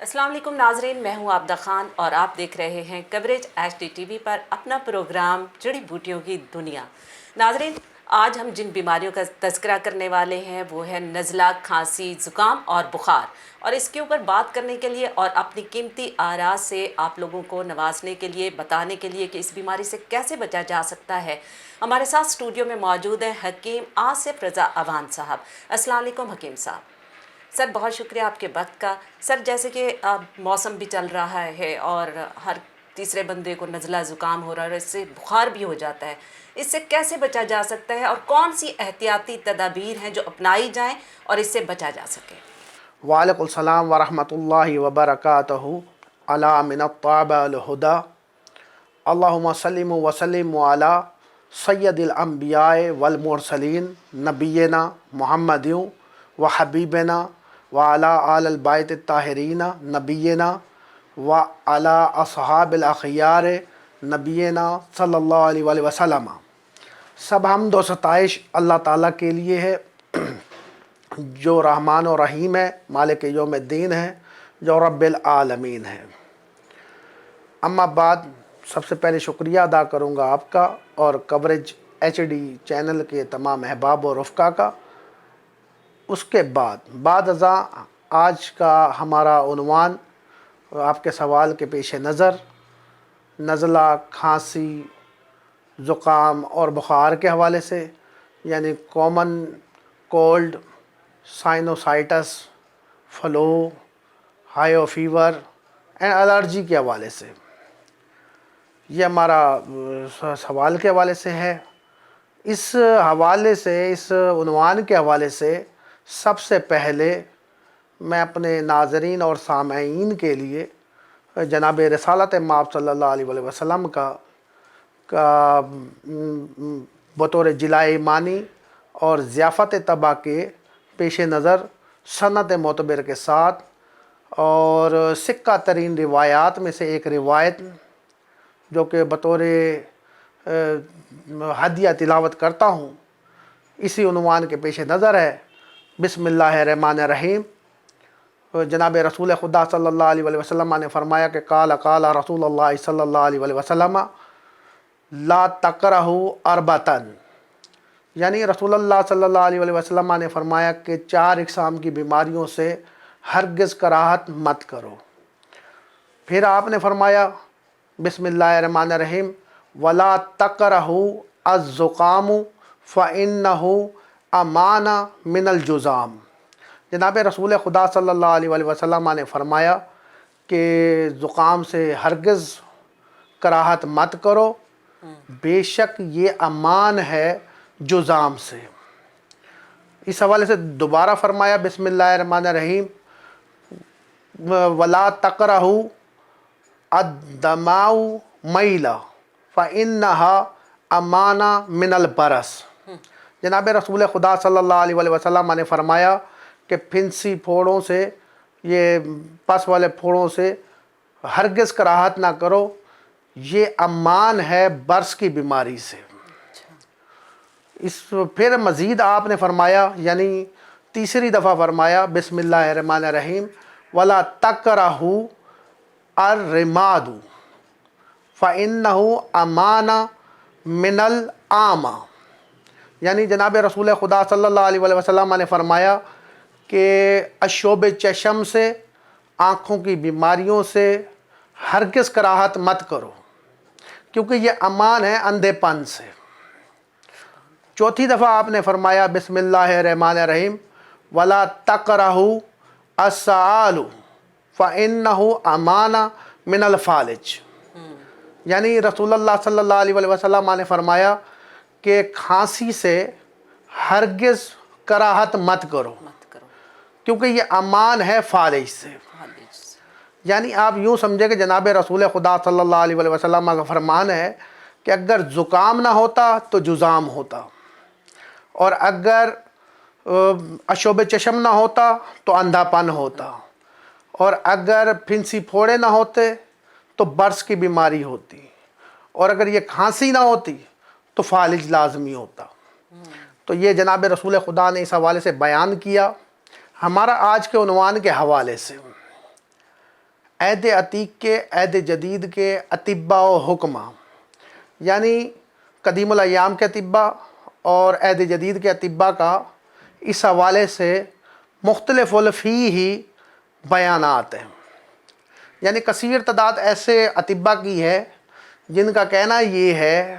السلام علیکم ناظرین، میں ہوں عابدہ خان اور آپ دیکھ رہے ہیں کوریج ایچ ڈی ٹی وی پر اپنا پروگرام جڑی بوٹیوں کی دنیا۔ ناظرین، آج ہم جن بیماریوں کا تذکرہ کرنے والے ہیں وہ ہے نزلہ، کھانسی، زکام اور بخار، اور اس کے اوپر بات کرنے کے لیے اور اپنی قیمتی آراء سے آپ لوگوں کو نوازنے کے لیے، بتانے کے لیے کہ اس بیماری سے کیسے بچا جا سکتا ہے، ہمارے ساتھ اسٹوڈیو میں موجود ہیں حکیم آصف رضا اوان صاحب۔ السلام علیکم حکیم صاحب۔ سر بہت شکریہ آپ کے وقت کا۔ سر جیسے کہ موسم بھی چل رہا ہے اور ہر تیسرے بندے کو نزلہ زکام ہو رہا ہے اور اس سے بخار بھی ہو جاتا ہے، اس سے کیسے بچا جا سکتا ہے اور کون سی احتیاطی تدابیر ہیں جو اپنائی جائیں اور اس سے بچا جا سکے؟ وعلیکم السلام ورحمۃ اللہ وبرکاتہ۔ علی من الطیبہ الہدی، اللہم صلی وسلم علی سید الانبیاء والمرسلین نبینا محمد و حبیبنا وعلی آل البیت الطاہرین نبینا وعلی اصحاب الاخیار نبینا صلی اللہ علیہ وآلہ وسلم۔ سب حمد و ستائش اللہ تعالیٰ کے لیے ہے جو رحمان و رحیم ہے، مالک یوم الدین ہے، جو رب العالمین ہے۔ اما بعد، سب سے پہلے شکریہ ادا کروں گا آپ کا اور کوریج ایچ ڈی چینل کے تمام احباب و رفقا کا۔ اس کے بعد ازاں آج کا ہمارا عنوان آپ کے سوال کے پیش نظر نزلہ، کھانسی، زکام اور بخار کے حوالے سے، یعنی common cold, sinusitis, flu, hay fever and allergy کے حوالے سے، یہ ہمارا سوال کے حوالے سے ہے۔ اس حوالے سے، اس عنوان کے حوالے سے سب سے پہلے میں اپنے ناظرین اور سامعین کے لیے جناب رسالت مآب صلی اللہ علیہ وآلہ وسلم کا بطور جلائے ایمانی اور ضیافت طبع کے پیش نظر سند معتبر کے ساتھ اور سکہ ترین روایات میں سے ایک روایت جو کہ بطور ہدیہ تلاوت کرتا ہوں، اسی عنوان کے پیش نظر ہے۔ بسم اللہ الرحمن الرحیم۔ جناب رسول خدا صلی اللہ علیہ وآلہ وسلم نے فرمایا کہ قال رسول اللہ صلی اللہ علیہ وآلہ وسلم لا تکرہوا اربعۃ، یعنی رسول اللہ صلی اللہ علیہ وآلہ وسلم نے فرمایا کہ 4 اقسام کی بیماریوں سے ہرگز کراہت مت کرو۔ پھر آپ نے فرمایا بسم اللہ الرحمن الرحیم ولا تکرہوا الزکام فإنہ امان من الجذام۔ جناب رسول خدا صلی اللہ علیہ وآلہ وسلم نے فرمایا کہ زکام سے ہرگز کراہت مت کرو، بے شک یہ امان ہے جذام سے۔ اس حوالے سے دوبارہ فرمایا بسم اللہ الرحمن الرحیم ولا تکرہوا الدماء میلا فإنہا امان من البرص۔ جناب رسول خدا صلی اللہ علیہ وآلہ وسلم نے فرمایا کہ پھنسی پھوڑوں سے، یہ پس والے پھوڑوں سے ہرگز کراہت نہ کرو، یہ امان ہے برص کی بیماری سے۔ پھر مزید آپ نے فرمایا، یعنی تیسری دفعہ فرمایا بسم اللہ الرحمن الرحیم ولا تکرہوا الرماد فإنہ امان من العامہ، یعنی جناب رسول خدا صلی اللہ علیہ وآلہ وسلم نے فرمایا کہ عشوب چشم سے، آنکھوں کی بیماریوں سے ہرگز کراہت مت کرو کیونکہ یہ امان ہے اندھے پن سے۔ چوتھی دفعہ آپ نے فرمایا بسم اللہ الرحمن الرحیم ولا تکرہوا السعال فإنہ امان من الفالج، یعنی رسول اللہ صلی اللہ علیہ وآلہ وسلم نے فرمایا کہ کھانسی سے ہرگز کراہت مت کرو کیونکہ یہ امان ہے فالج سے۔ یعنی آپ یوں سمجھے کہ جناب رسول خدا صلی اللہ علیہ وآلہ وسلم کا فرمان ہے کہ اگر زکام نہ ہوتا تو جذام ہوتا، اور اگر عشوب چشم نہ ہوتا تو اندھا پن ہوتا، اور اگر پھنسی پھوڑے نہ ہوتے تو برص کی بیماری ہوتی، اور اگر یہ کھانسی نہ ہوتی تو فالج لازمی ہوتا۔ تو یہ جناب رسول خدا نے اس حوالے سے بیان کیا۔ ہمارا آج کے عنوان کے حوالے سے عہد عتیق کے، عہد جدید کے اطباء و حکمہ، یعنی قدیم الایام کے اطباء اور عہد جدید کے اطباء کا اس حوالے سے مختلف الفیہ بیانات ہیں. یعنی کثیر تعداد ایسے اطباء کی ہے جن کا کہنا یہ ہے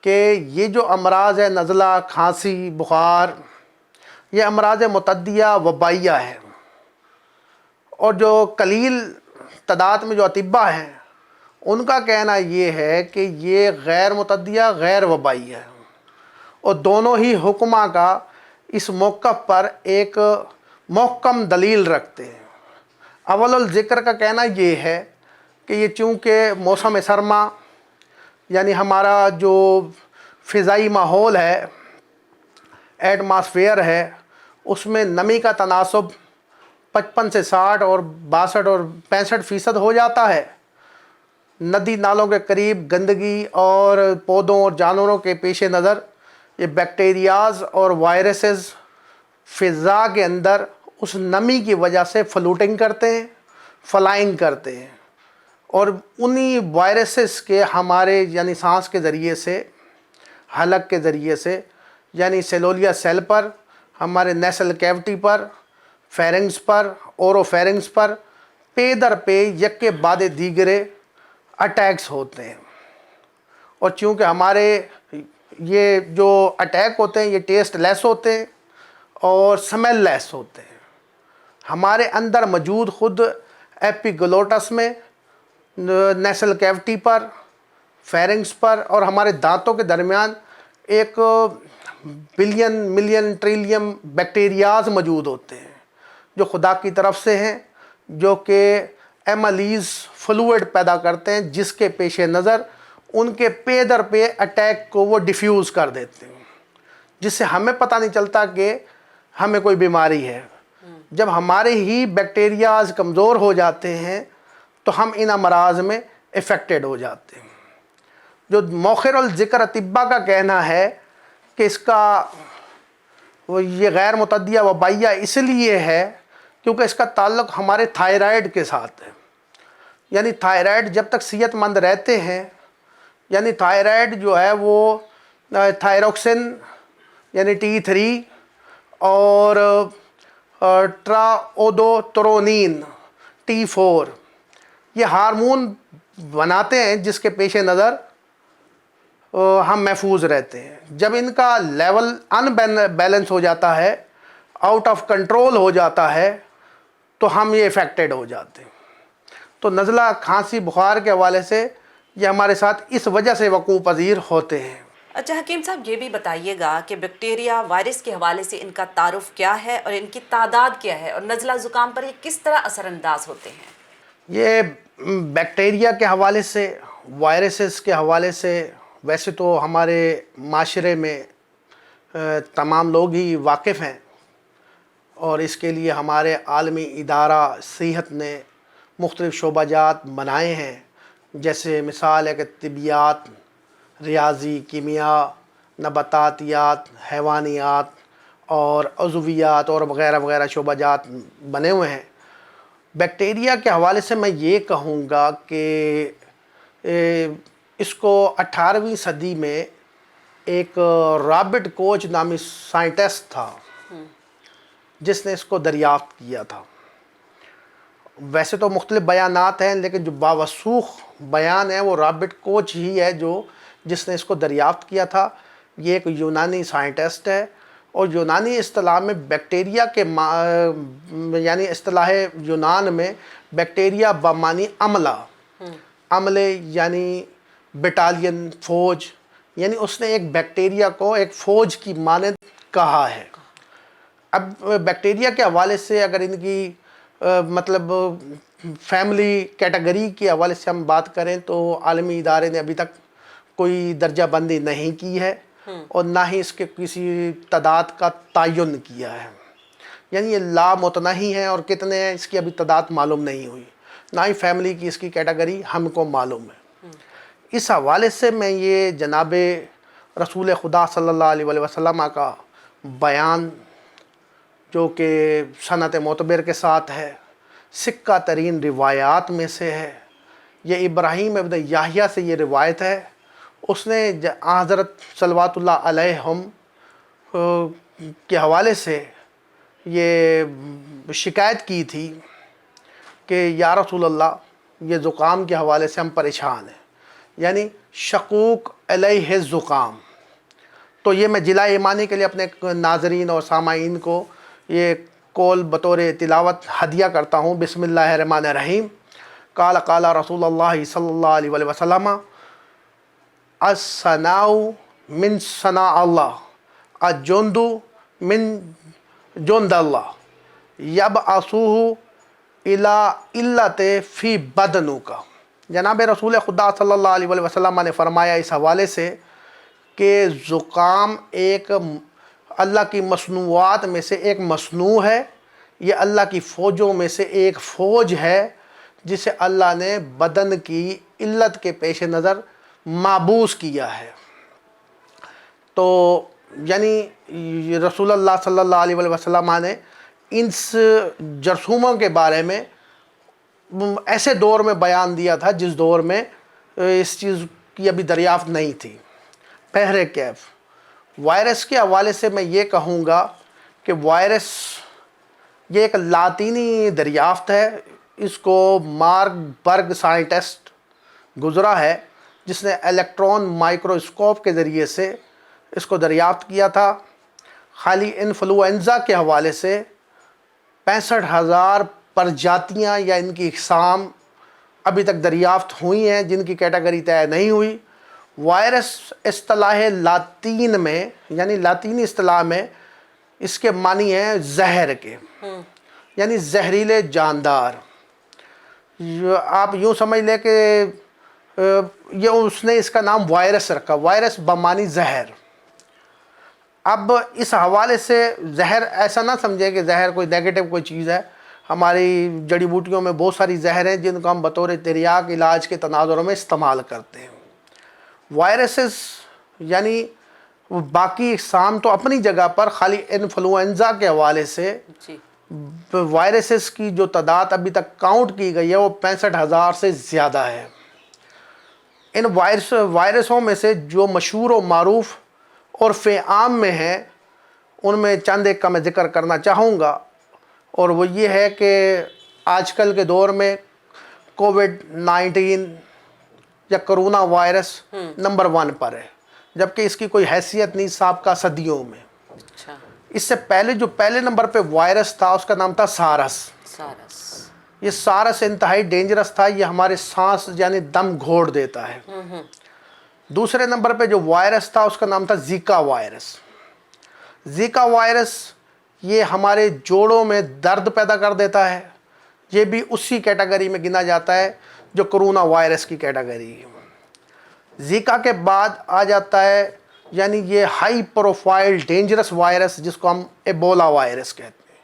کہ یہ جو امراض ہے، نزلہ، کھانسی، بخار، یہ امراض متعدیہ وبائیہ ہے. اور جو قلیل تعداد میں جو اطباء ہیں ان کا کہنا یہ ہے کہ یہ غیر متعدیہ، غیر وبائی ہے. اور دونوں ہی حکمہ کا اس موقف پر ایک محکم دلیل رکھتے ہیں. اول الذکر کا کہنا یہ ہے کہ یہ چونکہ موسم سرما، یعنی ہمارا جو فضائی ماحول ہے، ایٹماسفیئر ہے، اس میں نمی کا تناسب 55 سے 60 اور 62 اور 65% ہو جاتا ہے. ندی نالوں کے قریب گندگی اور پودوں اور جانوروں کے پیش نظر یہ بیکٹیریاز اور وائرسز فضا کے اندر اس نمی کی وجہ سے فلوٹنگ کرتے ہیں، فلائنگ کرتے ہیں، اور انہی وائرسز کے ہمارے یعنی سانس کے ذریعے سے، حلق کے ذریعے سے، یعنی سیلولیا سیل پر، ہمارے نیسل کیوٹی پر، فیرنگس پر، اورو فیرنگس پر پے در پے یک کے بعد دیگرے اٹیکس ہوتے ہیں. اور چونکہ ہمارے یہ جو اٹیک ہوتے ہیں یہ ٹیسٹ لیس ہوتے ہیں اور سمیل لیس ہوتے ہیں. ہمارے اندر موجود خود ایپیگلوٹس میں، نیسل کیوٹی پر، فیرنگس پر اور ہمارے دانتوں کے درمیان ایک بلین، ملین، ٹریلین بیکٹیریاز موجود ہوتے ہیں جو خدا کی طرف سے ہیں، جو کہ ایملیز فلوئڈ پیدا کرتے ہیں، جس کے پیش نظر ان کے پے در پے اٹیک کو وہ ڈیفیوز کر دیتے ہیں، جس سے ہمیں پتہ نہیں چلتا کہ ہمیں کوئی بیماری ہے. جب ہمارے ہی بیکٹیریاز کمزور ہو جاتے ہیں تو ہم ان امراض میں افیکٹڈ ہو جاتے ہیں. جو مؤخر الذکر اطباء کا کہنا ہے کہ اس کا یہ غیر متعدیہ وبائیہ اس لیے ہے کیونکہ اس کا تعلق ہمارے تھائرائیڈ کے ساتھ ہے. یعنی تھائرائیڈ جب تک صحت مند رہتے ہیں، یعنی تھائرائیڈ جو ہے وہ تھائروکسن یعنی T3 اور ٹراؤڈوترونین T4 یہ ہارمون بناتے ہیں جس کے پیش نظر ہم محفوظ رہتے ہیں. جب ان کا لیول ان بیلنس ہو جاتا ہے، آؤٹ آف کنٹرول ہو جاتا ہے، تو ہم یہ افیکٹڈ ہو جاتے ہیں. تو نزلہ، کھانسی، بخار کے حوالے سے یہ ہمارے ساتھ اس وجہ سے وقوع پذیر ہوتے ہیں. اچھا حکیم صاحب، یہ بھی بتائیے گا کہ بیکٹیریا، وائرس کے حوالے سے ان کا تعارف کیا ہے اور ان کی تعداد کیا ہے، اور نزلہ زکام پر یہ کس طرح اثر انداز ہوتے ہیں؟ یہ بیکٹیریا کے حوالے سے، وائرسز کے حوالے سے ویسے تو ہمارے معاشرے میں تمام لوگ ہی واقف ہیں، اور اس کے لیے ہمارے عالمی ادارہ صحت نے مختلف شعبہ جات بنائے ہیں. جیسے مثال ہے کہ طبیات، ریاضی، کیمیاء، نباتاتیات، حیوانیات اور عضویات اور وغیرہ وغیرہ شعبہ جات بنے ہوئے ہیں. بیکٹیریا کے حوالے سے میں یہ کہوں گا کہ اس کو 18ویں صدی میں ایک رابرٹ کوچ نامی سائنٹسٹ تھا جس نے اس کو دریافت کیا تھا. ویسے تو مختلف بیانات ہیں، لیکن جو باوثوق بیان ہے وہ رابرٹ کوچ ہی ہے جس نے اس کو دریافت کیا تھا. یہ ایک یونانی سائنٹسٹ ہے، اور یونانی اصطلاح میں بیکٹیریا کے یعنی اصطلاح یونان میں بیکٹیریا بمعنی عملہ، عملے یعنی بٹالین، فوج، یعنی اس نے ایک بیکٹیریا کو ایک فوج کی مانند کہا ہے. اب بیکٹیریا کے حوالے سے اگر ان کی مطلب فیملی کیٹیگری کے حوالے سے ہم بات کریں تو عالمی ادارے نے ابھی تک کوئی درجہ بندی نہیں کی ہے، اور نہ ہی اس کے کسی تعداد کا تعین کیا ہے. یعنی یہ لامتناہی ہے، اور کتنے ہیں اس کی ابھی تعداد معلوم نہیں ہوئی، نہ ہی فیملی کی اس کی کیٹیگری ہم کو معلوم ہے. اس حوالے سے میں یہ جناب رسول خدا صلی اللہ علیہ وسلم کا بیان جو کہ سند معتبر کے ساتھ ہے، سکہ ترین روایات میں سے ہے۔ یہ ابراہیم ابن یحییٰ سے یہ روایت ہے، اس نے حضرت صلوات اللہ علیہم کے حوالے سے یہ شکایت کی تھی کہ یا رسول اللہ یہ زکام کے حوالے سے ہم پریشان ہیں، یعنی شقوق علیہ الزکام۔ تو یہ میں جلائے ایمانی کے لیے اپنے ناظرین اور سامعین کو یہ قول بطور تلاوت ہدیہ کرتا ہوں۔ بسم اللہ الرحمن الرحیم۔ قال قال رسول اللہ صلی اللہ علیہ وسلم الثناء من ثناء اللہ الجند من جند اللہ یبعثہ الی علت فی بدنک۔ جناب رسول خدا صلی اللہ علیہ وسلم نے فرمایا اس حوالے سے کہ زکام ایک اللہ کی مصنوعات میں سے ایک مصنوع ہے، یہ اللہ کی فوجوں میں سے ایک فوج ہے جسے اللہ نے بدن کی علت کے پیش نظر مابوس کیا ہے۔ تو یعنی رسول اللہ صلی اللہ علیہ وسلم نے ان جرثوموں کے بارے میں ایسے دور میں بیان دیا تھا جس دور میں اس چیز کی ابھی دریافت نہیں تھی۔ بہر کیف وائرس کے حوالے سے میں یہ کہوں گا کہ وائرس یہ ایک لاطینی دریافت ہے، اس کو مارک برگ سائنٹسٹ گزرا ہے جس نے الیکٹران مائکروسکوپ کے ذریعے سے اس کو دریافت کیا تھا۔ خالی انفلوئنزا کے حوالے سے 65,000 پرجاتیاں یا ان کی اقسام ابھی تک دریافت ہوئی ہیں جن کی کیٹیگری طے نہیں ہوئی۔ وائرس اصطلاح لاطین میں یعنی لاطینی اصطلاح میں اس کے معنی ہیں زہر کے، یعنی زہریلے جاندار۔ آپ یوں سمجھ لیں کہ یہ اس نے اس کا نام وائرس رکھا، وائرس بمعنی زہر۔ اب اس حوالے سے زہر ایسا نہ سمجھے کہ زہر کوئی نیگیٹو کوئی چیز ہے۔ ہماری جڑی بوٹیوں میں بہت ساری زہر ہیں جن کو ہم بطور تریاق علاج کے تناظروں میں استعمال کرتے ہیں۔ وائرسز یعنی باقی اقسام تو اپنی جگہ پر، خالی انفلوئنزا کے حوالے سے وائرسز کی جو تعداد ابھی تک کاؤنٹ کی گئی ہے وہ 65,000 سے زیادہ ہے۔ ان وائرسوں میں سے جو مشہور و معروف عرف عام میں ہیں ان میں چند ایک کا میں ذکر کرنا چاہوں گا، اور وہ یہ ہے کہ آج کل کے دور میں کووڈ-19 یا کرونا وائرس نمبر 1 پر ہے، جبکہ اس کی کوئی حیثیت نہیں سابقہ صدیوں میں۔ اچھا، اس سے پہلے جو پہلے نمبر پہ وائرس تھا اس کا نام تھا سارس۔ یہ سارس انتہائی ڈینجرس تھا، یہ ہمارے سانس یعنی دم گھوڑ دیتا ہے۔ دوسرے نمبر پہ جو وائرس تھا اس کا نام تھا زیکا وائرس۔ زیکا وائرس یہ ہمارے جوڑوں میں درد پیدا کر دیتا ہے، یہ بھی اسی کیٹیگری میں گنا جاتا ہے جو کرونا وائرس کی کیٹیگری ہے۔ زیکا کے بعد آ جاتا ہے یعنی یہ ہائی پروفائل ڈینجرس وائرس جس کو ہم ایبولا وائرس کہتے ہیں۔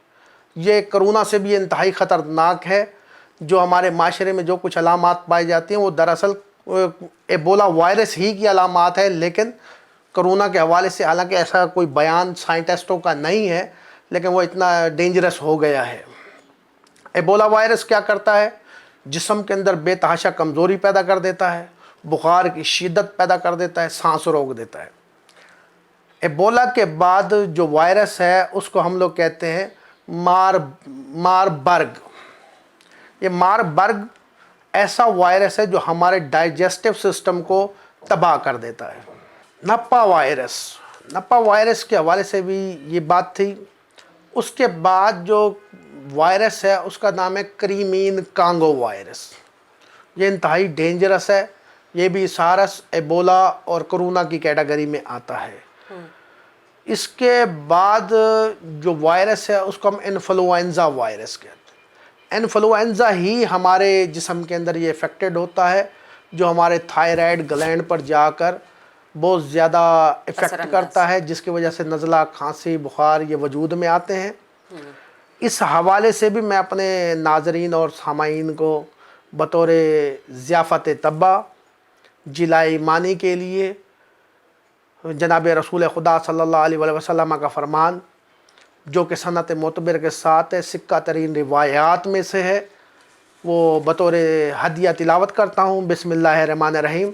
یہ کرونا سے بھی انتہائی خطرناک ہے۔ جو ہمارے معاشرے میں جو کچھ علامات پائی جاتی ہیں وہ دراصل ایبولا وائرس ہی کی علامات ہے، لیکن کرونا کے حوالے سے حالانکہ ایسا کوئی بیان سائنٹسٹوں کا نہیں ہے، لیکن وہ اتنا ڈینجرس ہو گیا ہے۔ ایبولا وائرس کیا کرتا ہے؟ جسم کے اندر بے تحاشا کمزوری پیدا کر دیتا ہے، بخار کی شدت پیدا کر دیتا ہے، سانس روک دیتا ہے۔ ایبولا کے بعد جو وائرس ہے اس کو ہم لوگ کہتے ہیں ماربرگ۔ یہ ماربرگ ایسا وائرس ہے جو ہمارے ڈائجسٹو سسٹم کو تباہ کر دیتا ہے۔ نپا وائرس کے حوالے سے بھی یہ بات تھی۔ اس کے بعد جو وائرس ہے اس کا نام ہے کریمین کانگو وائرس۔ یہ انتہائی ڈینجرس ہے، یہ بھی سارس، ایبولا اور کرونا کی کیٹیگری میں آتا ہے۔ اس کے بعد جو وائرس ہے اس کو ہم انفلوئنزا وائرس کہتے ہیں۔ انفلوئنزا ہی ہمارے جسم کے اندر یہ افیکٹڈ ہوتا ہے، جو ہمارے تھائرائیڈ گلینڈ پر جا کر بہت زیادہ افیکٹ کرتا ہے، جس کی وجہ سے نزلہ، کھانسی، بخار یہ وجود میں آتے ہیں۔ اس حوالے سے بھی میں اپنے ناظرین اور سامعین کو بطور ضیافت طبع جلائے ایمانی کے لیے جناب رسول خدا صلی اللہ علیہ وسلم کا فرمان جو کہ سند معتبر کے ساتھ ہے، سکہ ترین روایات میں سے ہے، وہ بطور ہدیہ تلاوت کرتا ہوں۔ بسم اللہ الرحمن الرحیم۔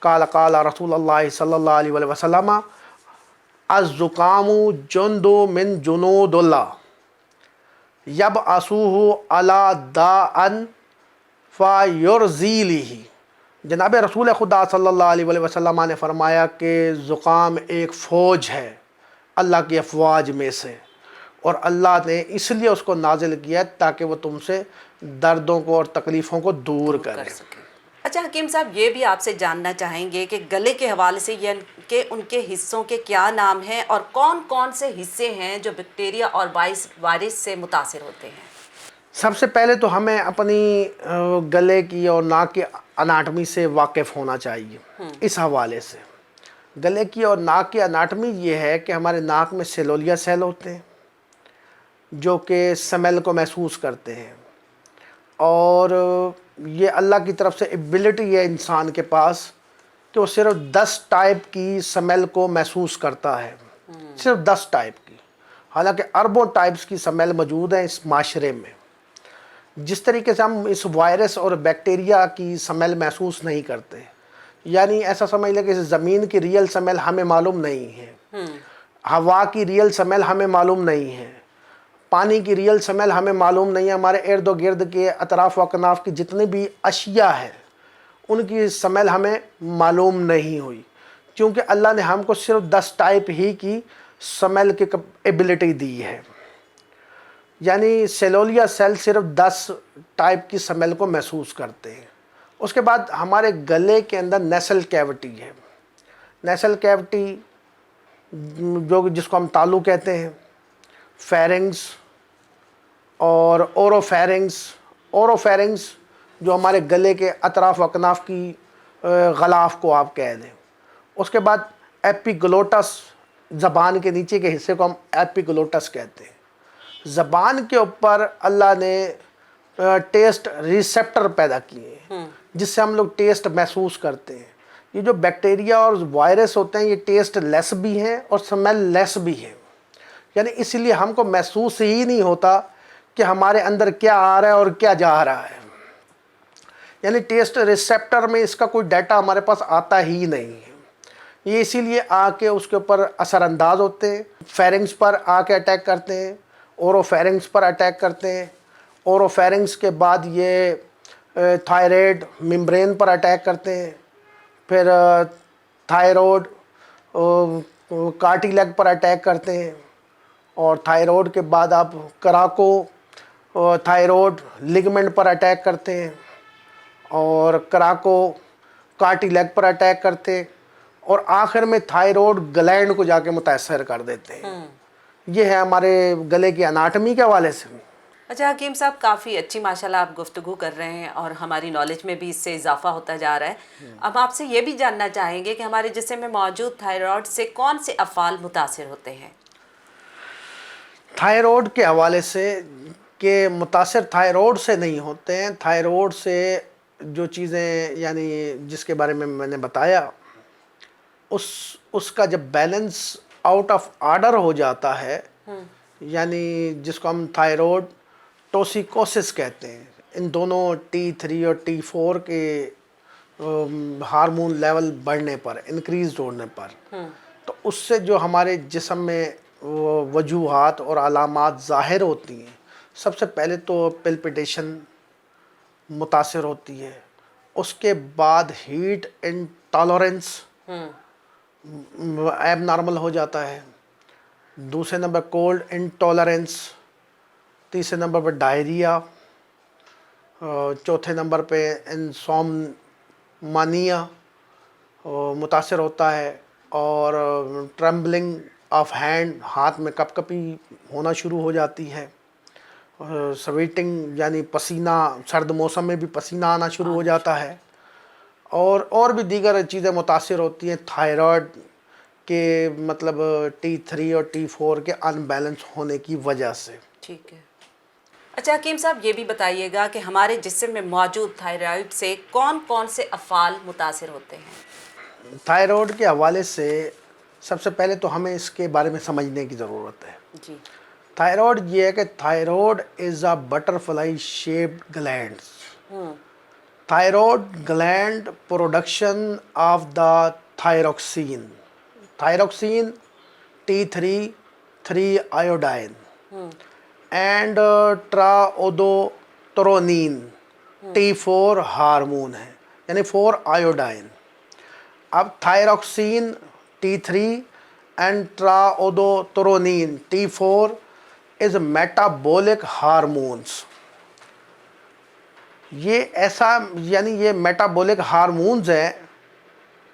قال قال رسول اللہ صلی اللہ علیہ وسلم الزکام جند من جنود اللہ یبعثوہ علی داء فیرزیلہ۔ جناب رسول خدا صلی اللہ علیہ وسلم نے فرمایا کہ زکام ایک فوج ہے اللہ کی افواج میں سے، اور اللہ نے اس لیے اس کو نازل کیا تاکہ وہ تم سے دردوں کو اور تکلیفوں کو دور کرے۔ سکے۔ اچھا حکیم صاحب، یہ بھی آپ سے جاننا چاہیں گے کہ گلے کے حوالے سے یہ کہ ان کے حصوں کے کیا نام ہیں اور کون کون سے حصے ہیں جو بیکٹیریا اور وائرس سے متاثر ہوتے ہیں؟ سب سے پہلے تو ہمیں اپنی گلے کی اور ناک کی اناٹمی سے واقف ہونا چاہیے۔ اس حوالے سے گلے کی اور ناک کی اناٹمی یہ ہے کہ ہمارے ناک میں سیلولیا سیل ہوتے ہیں جو کہ سمیل کو محسوس کرتے ہیں، اور یہ اللہ کی طرف سے ایبلٹی ہے انسان کے پاس کہ وہ صرف 10 ٹائپ کی سمیل کو محسوس کرتا ہے، صرف 10 ٹائپ کی، حالانکہ اربوں ٹائپس کی سمیل موجود ہیں اس معاشرے میں۔ جس طریقے سے ہم اس وائرس اور بیکٹیریا کی سمیل محسوس نہیں کرتے، یعنی ایسا سمجھ لیں کہ زمین کی ریئل سمیل ہمیں معلوم نہیں ہے، ہوا کی ریئل سمیل ہمیں معلوم نہیں ہے، پانی کی ریئل سمیل ہمیں معلوم نہیں ہے، ہمارے ارد و گرد کے اطراف و اکناف کی جتنی بھی اشیاء ہیں ان کی سمیل ہمیں معلوم نہیں ہوئی، کیونکہ اللہ نے ہم کو صرف 10 ٹائپ ہی کی سمیل کی ایبلٹی دی ہے، یعنی سیلولیا سیل صرف 10 ٹائپ کی سمیل کو محسوس کرتے ہیں۔ اس کے بعد ہمارے گلے کے اندر نیسل کیوٹی ہے، نیسل کیوٹی جس کو ہم تالو کہتے ہیں، فیرنگس اور اوروفیرنگس جو ہمارے گلے کے اطراف و اکناف کی غلاف کو آپ کہہ دیں۔ اس کے بعد ایپیگلوٹس، زبان کے نیچے کے حصے کو ہم ایپیگلوٹس کہتے ہیں۔ زبان کے اوپر اللہ نے ٹیسٹ ریسیپٹر پیدا کیے ہیں جس سے ہم لوگ ٹیسٹ محسوس کرتے ہیں۔ یہ جو بیکٹیریا اور وائرس ہوتے ہیں یہ ٹیسٹ لیس بھی ہیں اور سمیل لیس بھی ہیں، یعنی اس لیے ہم کو محسوس ہی نہیں ہوتا کہ ہمارے اندر کیا آ رہا ہے اور کیا جا رہا ہے، یعنی ٹیسٹ ریسیپٹر میں اس کا کوئی ڈیٹا ہمارے پاس آتا ہی نہیں ہے، یہ اسی لیے آ کے اس کے اوپر اثر انداز ہوتے ہیں، فیرنگس پر آ کے اٹیک کرتے ہیں، اوروفیرنگس پر اٹیک کرتے ہیں، اوروفیرنگس کے بعد یہ تھائرائڈ ممبرین پر اٹیک کرتے ہیں، پھر تھائرائڈ کارٹیلیج پر اٹیک کرتے ہیں، اور تھائرائڈ کے بعد آپ کراکو تھائرائڈ لیگمنٹ پر اٹیک کرتے ہیں، اور کراکو کارٹیلیج پر اٹیک کرتے ہیں، اور آخر میں تھائرائڈ گلینڈ کو جا کے متاثر کر دیتے ہیں۔ یہ ہے ہمارے گلے کی اناٹمی کے حوالے سے۔ اچھا حکیم صاحب، کافی اچھی ماشاءاللہ آپ گفتگو کر رہے ہیں اور ہماری نالج میں بھی اس سے اضافہ ہوتا جا رہا ہے۔ اب آپ سے یہ بھی جاننا چاہیں گے کہ ہمارے جسم میں موجود تھائرائڈ سے کون سے افعال متاثر ہوتے ہیں؟ تھائرائڈ کے حوالے سے کہ متاثر تھائرائڈ سے نہیں ہوتے ہیں، تھائرائڈ سے جو چیزیں یعنی جس کے بارے میں میں نے بتایا اس کا جب بیلنس آؤٹ آف آرڈر ہو جاتا ہے، یعنی جس کو ہم تھائرائڈ ٹوسیکوسس کہتے ہیں، ان دونوں T3 اور T4 کے ہارمون لیول بڑھنے پر، انکریز ہونے پر، تو اس سے جو ہمارے جسم میں وجوہات اور علامات ظاہر ہوتی ہیں، سب سے پہلے تو پلپیٹیشن متاثر ہوتی ہے، اس کے بعد ہیٹ انٹالرنس ایب نارمل ہو جاتا ہے، دوسرے نمبر کولڈ انٹالرنس، تیسرے نمبر پر ڈائریا، چوتھے نمبر پہ انسومنیا متاثر ہوتا ہے، اور ٹرمبلنگ آف ہینڈ، ہاتھ میں کپ کپی ہونا شروع ہو جاتی ہے، سویٹنگ یعنی پسینہ، سرد موسم میں بھی پسینہ آنا شروع ہو جاتا ہے، اور بھی دیگر چیزیں متاثر ہوتی ہیں تھائرائڈ کے مطلب T3 اور T4 کے ان بیلنس ہونے کی وجہ سے۔ ٹھیک ہے۔ اچھا حکیم صاحب، یہ بھی بتائیے گا کہ ہمارے جسم میں موجود تھائرائڈ سے کون کون سے افعال متاثر ہوتے ہیں؟ تھائرائڈ کے حوالے سے سب سے پہلے تو ہمیں اس کے بارے میں سمجھنے کی ضرورت ہے۔ جی۔ تھائرائڈ یہ ہے کہ thyroid is a butterfly shaped gland. Thyroid gland production of the thyroxine. Thyroxine T3 3 iodine and triiodothyronine T4 hormone ہے, یعنی 4 iodine. اب thyroxine T3 and triiodothyronine T4 is metabolic hormones. یہ ایسا یعنی یہ میٹابولک ہارمونز ہیں,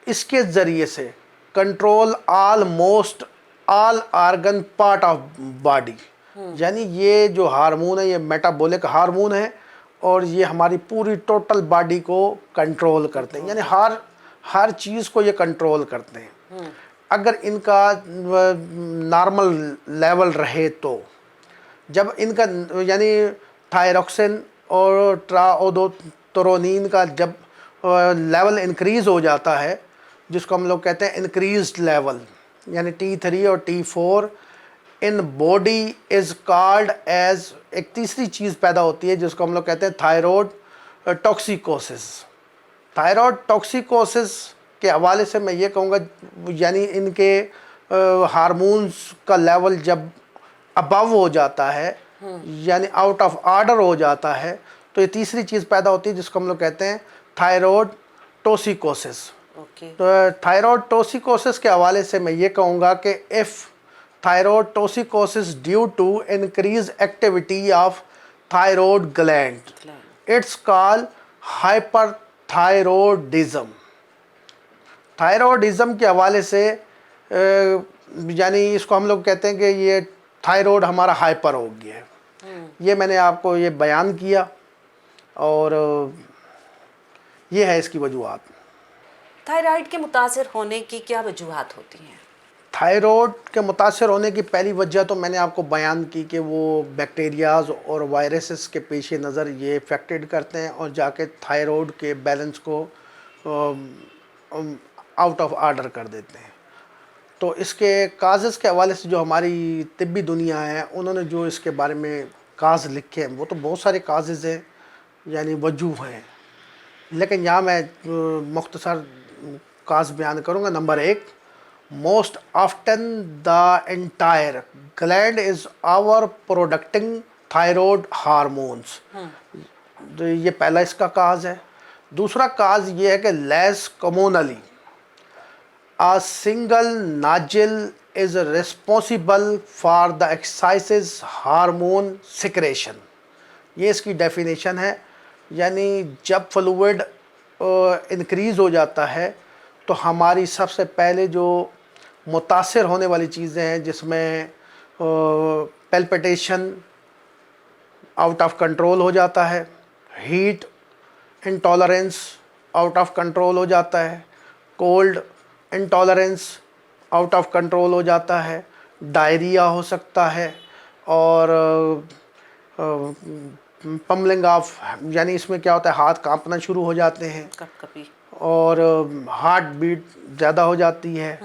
اس کے ذریعے سے control almost all organ part of body. یعنی یہ جو ہارمون ہے یہ میٹابولک ہارمون ہے اور یہ ہماری پوری ٹوٹل باڈی کو کنٹرول کرتے ہیں, یعنی ہر چیز کو یہ کنٹرول کرتے ہیں. اگر ان کا نارمل لیول رہے تو جب ان کا یعنی تھائروکسن اور ٹراودوترونین کا جب لیول انکریز ہو جاتا ہے, جس کو ہم لوگ کہتے ہیں انکریزڈ لیول, یعنی T3 اور T4 in body is called as, ایک تیسری چیز پیدا ہوتی ہے جس کو ہم لوگ کہتے ہیں تھائرائڈ ٹاکسیکوسس. تھائرائڈ ٹاکسیکوسس کے حوالے سے میں یہ کہوں گا یعنی ان کے ہارمونز کا لیول جب ابو ہو جاتا ہے یعنی آؤٹ آف آرڈر ہو جاتا ہے تو یہ تیسری چیز پیدا ہوتی ہے جس کو ہم لوگ کہتے ہیں تھائرائڈ ٹوسیکوسس. تو تھائرائڈ ٹوسیکوسس کے حوالے سے میں یہ کہوں گا کہ if thyroid toxicosis due to increased activity of thyroid gland, it's called hyperthyroidism. Thyroidism کے حوالے سے یعنی اس کو ہم لوگ کہتے ہیں کہ یہ تھائرائڈ ہمارا ہائپر ہو گیا ہے. یہ میں نے آپ کو یہ بیان کیا اور یہ ہے اس کی وجوہات. تھائرائڈ کے متاثر ہونے کی کیا وجوہات ہوتی ہیں؟ تھائرائڈ کے متاثر ہونے کی پہلی وجہ تو میں نے آپ کو بیان کی کہ وہ بیکٹیریاز اور وائرسز کے پیش نظر یہ افیکٹڈ کرتے ہیں اور جا کے تھائرائڈ کے بیلنس کو آؤٹ آف آرڈر کر دیتے ہیں. تو اس کے کازز کے حوالے سے جو ہماری طبی دنیا ہے انہوں نے جو اس کے بارے میں کاز لکھے ہیں وہ تو بہت سارے کازز ہیں یعنی وجوہ ہیں, لیکن یہاں میں مختصر کاز بیان کروں گا. Number 1, most often the entire gland is over producing thyroid hormones. یہ پہلا اس کا کاز ہے. دوسرا کاز یہ ہے کہ لیس کمونلی a single nodule is responsible for the exercise hormone secretion. یہ اس کی ڈیفینیشن ہے, یعنی جب فلوئڈ انکریز ہو جاتا ہے تو ہماری سب سے پہلے جو متاثر ہونے والی چیزیں ہیں جس میں پیلپٹیشن آؤٹ آف کنٹرول ہو جاتا ہے, heat intolerance out of control ہو جاتا ہے, cold intolerance out of control ہو جاتا ہے, ڈائریا ہو سکتا ہے, اور پملنگ آف یعنی اس میں کیا ہوتا ہے ہاتھ کانپنا شروع ہو جاتے ہیں اور ہارٹ بیٹ زیادہ ہو جاتی ہے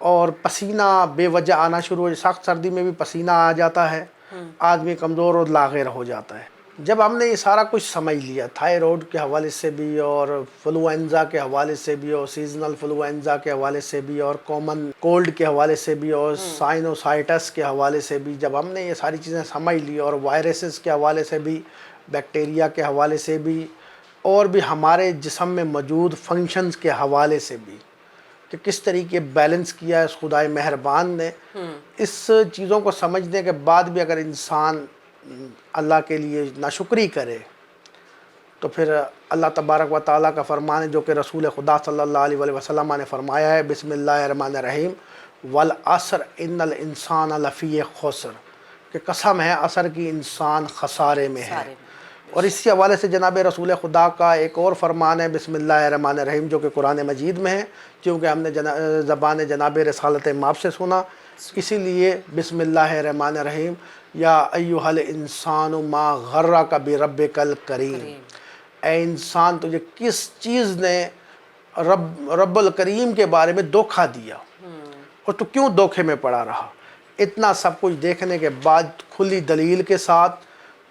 اور پسینہ بے وجہ آنا شروع ہو, سخت سردی میں بھی پسینہ آ جاتا ہے, آدمی کمزور اور لاغر ہو جاتا ہے. جب ہم نے یہ سارا کچھ سمجھ لیا تھائرائڈ کے حوالے سے بھی اور فلوئنزا کے حوالے سے بھی اور سیزنل فلوئنزا کے حوالے سے بھی اور کامن کولڈ کے حوالے سے بھی اور سائنوسائٹس کے حوالے سے بھی, جب ہم نے یہ ساری چیزیں سمجھ لی اور وائرسز کے حوالے سے بھی, بیکٹیریا کے حوالے سے بھی, اور بھی ہمارے جسم میں موجود فنکشنز کے حوالے سے بھی کہ کس طریقے بیلنس کیا ہے اس خدائے مہربان نے, اس چیزوں کو سمجھنے کے بعد بھی اگر انسان اللہ کے لیے ناشکری کرے تو پھر اللہ تبارک و تعالیٰ کا فرمان ہے جو کہ رسول خدا صلی اللہ علیہ وسلم نے فرمایا ہے, بسم اللہ الرحمن الرحیم, والعصر ان الانسان لفی خسر, کہ قسم ہے عصر کی انسان خسارے میں ہے. اور اسی حوالے سے جناب رسول خدا کا ایک اور فرمان ہے بسم اللہ الرحمن الرحیم جو کہ قرآن مجید میں ہے, کیونکہ ہم نے زبان جناب رسالت مآب سے سنا, اسی لیے بسم اللہ الرحمن الرحیم, یا ایھا الانسان ما غرک بربک الکریم, اے انسان تجھے کس چیز نے رب الکریم کے بارے میں دھوکہ دیا اور تو کیوں دھوکے میں پڑا رہا. اتنا سب کچھ دیکھنے کے بعد کھلی دلیل کے ساتھ،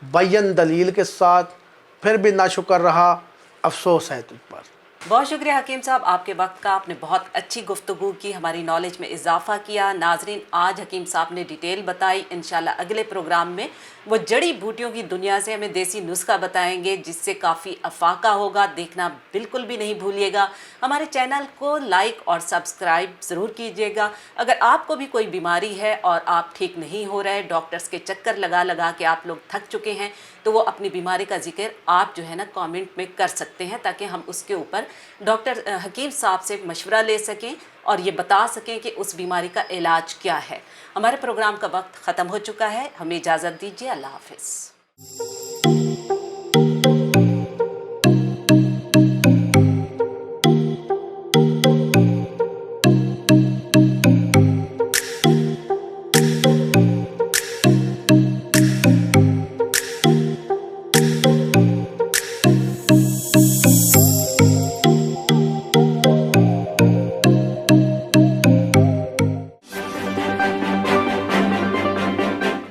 بین دلیل کے ساتھ پھر بھی ناشکر رہا، افسوس ہے تجھ پر۔ بہت شکریہ حکیم صاحب، آپ کے وقت کا، آپ نے بہت اچھی گفتگو کی، ہماری نالج میں اضافہ کیا۔ ناظرین، آج حکیم صاحب نے ڈیٹیل بتائی، انشاءاللہ اگلے پروگرام میں وہ جڑی بوٹیوں کی دنیا سے ہمیں دیسی نسخہ بتائیں گے جس سے کافی افاقہ ہوگا، دیکھنا بالکل بھی نہیں بھولیے گا۔ ہمارے چینل کو لائک اور سبسکرائب ضرور کیجیے گا۔ اگر آپ کو بھی کوئی بیماری ہے اور آپ ٹھیک نہیں ہو رہے، ڈاکٹرز کے چکر لگا لگا کے آپ لوگ تھک چکے ہیں، تو وہ اپنی بیماری کا ذکر آپ جو ہے نا کامنٹ میں کر سکتے ہیں تاکہ ہم اس کے اوپر ڈاکٹر حکیم صاحب سے مشورہ لے سکیں اور یہ بتا سکیں کہ اس بیماری کا علاج کیا ہے۔ ہمارے پروگرام کا وقت ختم ہو چکا ہے، ہمیں اجازت دیجیے، اللہ حافظ۔